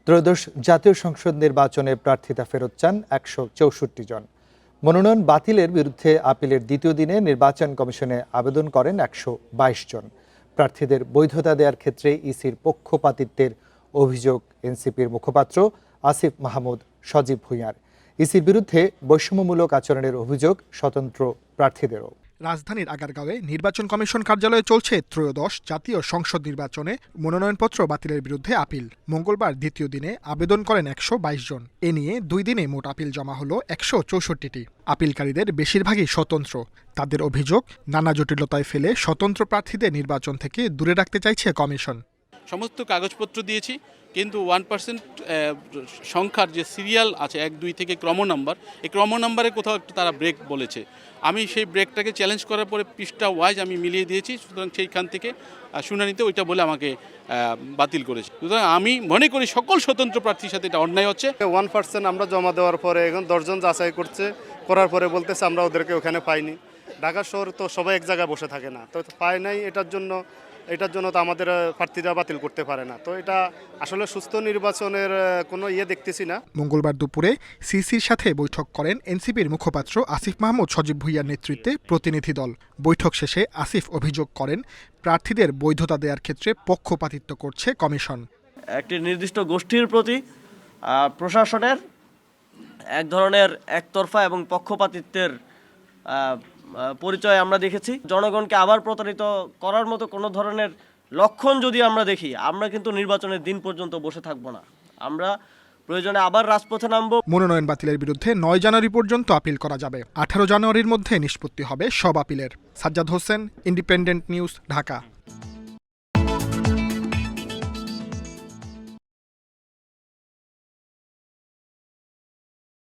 ত্রয়োদশ জাতীয় সংসদ নির্বাচনে প্রার্থিতা ফেরত চান 164 জন। মনোনয়ন বাতিলের বিরুদ্ধে আপিলের দ্বিতীয় দিনে নির্বাচন কমিশনে আবেদন করেন 122 জন। প্রার্থীদের বৈধতা দেওয়ার ক্ষেত্রে ইসির পক্ষপাতিত্বের অভিযোগ এনসিপির মুখপাত্র আসিফ মাহমুদ সজীব ভুঁইয়ার। ইসির বিরুদ্ধে বৈষম্যমূলক আচরণের অভিযোগ স্বতন্ত্র প্রার্থীদেরও। রাজধানীর আগারগাঁওয়ে নির্বাচন কমিশন কার্যালয়ে চলছে ত্রয়োদশ জাতীয় সংসদ নির্বাচনে মনোনয়নপত্র বাতিলের বিরুদ্ধে আপিল। মঙ্গলবার দ্বিতীয় দিনে আবেদন করেন 122 জন। এ নিয়ে 2 দিনে মোট আপিল জমা হলো 164টি। আপিলকারীদের বেশিরভাগই স্বতন্ত্র। তাদের অভিযোগ, নানা জটিলতায় ফেলে স্বতন্ত্র প্রার্থীদের নির্বাচন থেকে দূরে রাখতে চাইছে কমিশন। সমস্ত কাগজপত্র দিয়েছি, কিন্তু 1% সংখ্যার যে সিরিয়াল আছে 1, 2 থেকে ক্রম নাম্বার, এই ক্রম নাম্বারে কোথাও একটু তারা ব্রেক বলেছে। আমি সেই ব্রেকটাকে চ্যালেঞ্জ করার পরে পৃষ্ঠা ওয়াইজ আমি মিলিয়ে দিয়েছি, সুতরাং সেইখান থেকে শুনানিতে ওইটা বলে আমাকে বাতিল করেছে। সুতরাং আমি মনে করি সকল স্বতন্ত্র প্রার্থীর সাথে এটা অন্যায় হচ্ছে। 1% আমরা জমা দেওয়ার পরে এখন 10 জন যাচাই করার পরে বলতেছে আমরা ওদেরকে ওখানে পাইনি। ঢাকা শহর তো সবাই এক জায়গায় বসে থাকে না, তো পায় নাই। এটার জন্য তো আমাদের প্রার্থীরা বাতিল করতে পারে না। তো এটা আসলে সুস্থ নির্বাচনের কোনো দেখতেছি না। মঙ্গলবার দুপুরে সিসির সাথে বৈঠক করেন এনসিপির মুখপাত্র আসিফ মাহমুদ সজীব ভুঁইয়ার নেতৃত্বে প্রতিনিধি দল। বৈঠক শেষে আসিফ অভিযোগ করেন, প্রার্থীদের বৈধতা দেওয়ার ক্ষেত্রে পক্ষপাতিত্ব করছে কমিশন। একটি নির্দিষ্ট গোষ্ঠীর প্রতি প্রশাসনের এক ধরনের একতরফা এবং পক্ষপাতিত্বের পরিচয় আমরা দেখেছি। জনগণকে আবার প্রতারিত করার মতো কোনো ধরনের লক্ষণ যদি আমরা দেখি, আমরা কিন্তু নির্বাচনের দিন পর্যন্ত বসে থাকবো না। আমরা প্রয়োজনে আবার রাজপথে নামবো। মনোনয়ন বাতিলের বিরুদ্ধে 9 জানুয়ারি পর্যন্ত আপিল করা যাবে। 18 জানুয়ারির মধ্যে নিষ্পত্তি হবে সব আপিলের। Sajjad Hossain, independent news, Dhaka.